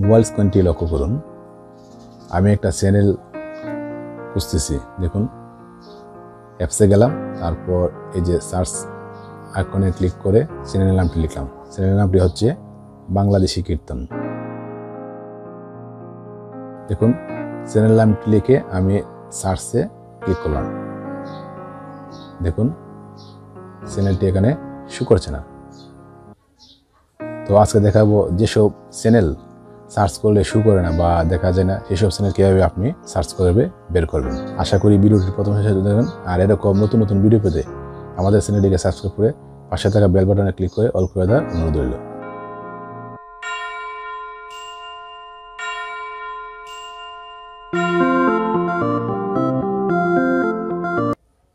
Mobile স্ক্রিনটি লক্ষ্য করুন। আমি একটা চ্যানেল খুঁজতেছি। দেখুন, অ্যাপসে গেলাম, তারপর এই যে সার্চ আইকনে ক্লিক করে চ্যানেলের নামটি লিখলাম। চ্যানেলের নামটি হচ্ছে বাংলাদেশি কীর্তন। দেখুন, চ্যানেল নামটি লিখে আমি সার্চে ক্লিক করলাম। দেখুন, চ্যানেলটি এখানে শো করছে না। তো আজকে দেখাবো যেসব চ্যানেল সার্চ করলে শো করে না বা দেখা যায় না, সেসব চ্যানেল কীভাবে আপনি সার্চ করে বের করবেন। আশা করি ভিডিওটি প্রথম শেষে দেখবেন। আর এরকম নতুন নতুন ভিডিও পেতে আমাদের চ্যানেলটিকে সাবস্ক্রাইব করে পাশে থাকা বেল বাটনে ক্লিক করে অল করে দেওয়ার অনুরোধ রইল।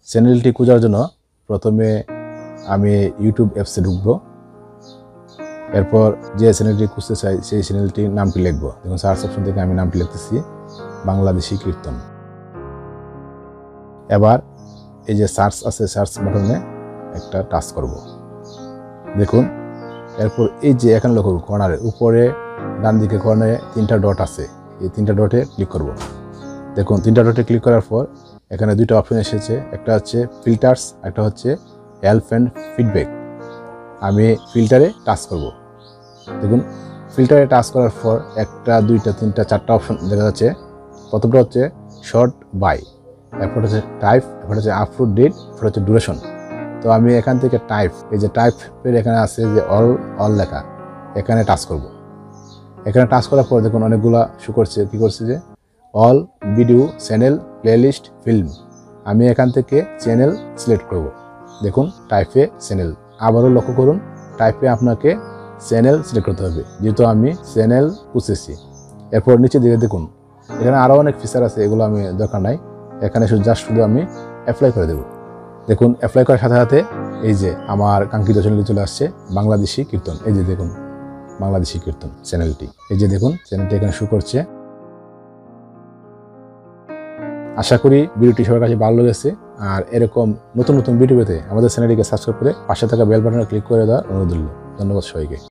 চ্যানেলটি খোঁজার জন্য প্রথমে আমি ইউটিউব অ্যাপসে ঢুকবো। এরপর যে চ্যানেলটি খুঁজতে চাই সেই চ্যানেলটির নামটি লিখবো। দেখুন, সার্চ অপশন থেকে আমি নামটি লিখতেছি বাংলাদেশি কীর্তন। এবার এই যে সার্চ আছে, সার্চ বাটনে একটা টাচ করব। দেখুন, এরপর এই যে এখানে লক্ষ্য করুন, কর্নারে উপরে ডান দিকে কর্নারে 3টা ডট আছে। এই 3টা ডটে ক্লিক করব। দেখুন, 3টা ডটে ক্লিক করার পর এখানে 2টা অপশন এসেছে। একটা হচ্ছে ফিল্টার্স, একটা হচ্ছে হেল্প অ্যান্ড ফিডব্যাক। আমি ফিল্টারে টাচ করব। দেখুন, ফিল্টারে টাচ করার পর 1টা 2টা 3টা 4টা অপশন দেখা যাচ্ছে। প্রথমটা হচ্ছে শর্ট বাই, এরপর হচ্ছে টাইপ, এরপর হচ্ছে আপলোড ডেট, এরপর হচ্ছে ডিউরেশন। তো আমি এখান থেকে টাইপ, এই যে টাইপের এখানে আছে যে অল লেখা, এখানে টাচ করব। এখানে টাচ করার পর দেখুন অনেকগুলা শো করছে। কী করছে যে all, video, channel, playlist, film. আমি এখান থেকে চ্যানেল সিলেক্ট করব। দেখুন, টাইপে চ্যানেল। আবারও লক্ষ্য করুন, টাইপে আপনাকে চ্যানেল সিলেক্ট করতে হবে, যেহেতু আমি চ্যানেল খুঁজেছি। এরপর নিচে দিকে দেখুন, এখানে আরও অনেক ফিচার আছে, এগুলো আমি দরকার নাই। এখানে শুধু আমি অ্যাপ্লাই করে দেব। দেখুন, অ্যাপ্লাই করার সাথে সাথে এই যে আমার কাঙ্ক্ষিত চ্যানেলটি চলে আসছে, বাংলাদেশি কীর্তন। এই যে দেখুন, বাংলাদেশি কীর্তন চ্যানেলটি। এই যে দেখুন, চ্যানেলটি এখানে শো করছে। আশা করি ভিডিওটি সবার কাছে ভালো লেগেছে। আর এরকম নতুন নতুন ভিডিও পেতে আমাদের চ্যানেলটিকে সাবস্ক্রাইব করে পাশে থাকা বেল বাটনে ক্লিক করে দেওয়ার অনুরোধ রইল। ধন্যবাদ সবাইকে।